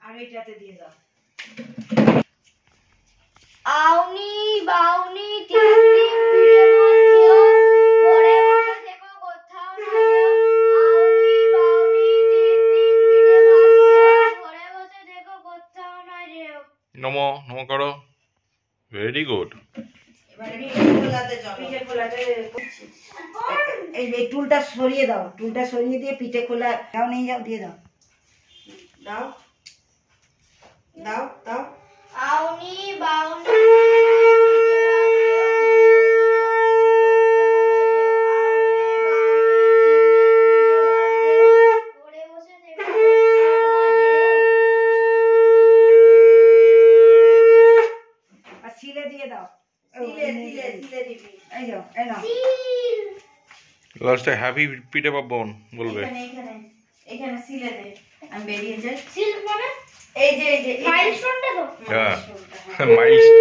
আর এটাতে দিয়ে দাও। আউনি বাউনি তিন দিন ফিরে বসিও, ঘরে বসে থেকো কোথাও না যেও। আউনি বাউনি তিন দিন ফিরে বসিও, ঘরে বসে থেকো কোথাও না যেও। নমো নমো করো। Very good. এবারে পিঠে খোলাতে করছি। এই টুলটা সরিয়ে দাও, টুলটা সরিয়ে দিয়ে পিঠে খোলা দাও, নিয়ে যাও, দিয়ে দাও, দাও দাও দাও। আউনি বাউনি ঘরে বসে থেকো কোথাও না যেও। আর সিলে দিয়ে দাও, সিলে দিবি। এই যাও, এই নাও। লাস্টে হ্যাপি পিঠে পাবন বলবে। এখানে সিলে দে, আমি বেরিয়ে যাই। সিল মানে এই যে মাইলস্টোনটা তো হ্যাঁ মাইলস্টোন।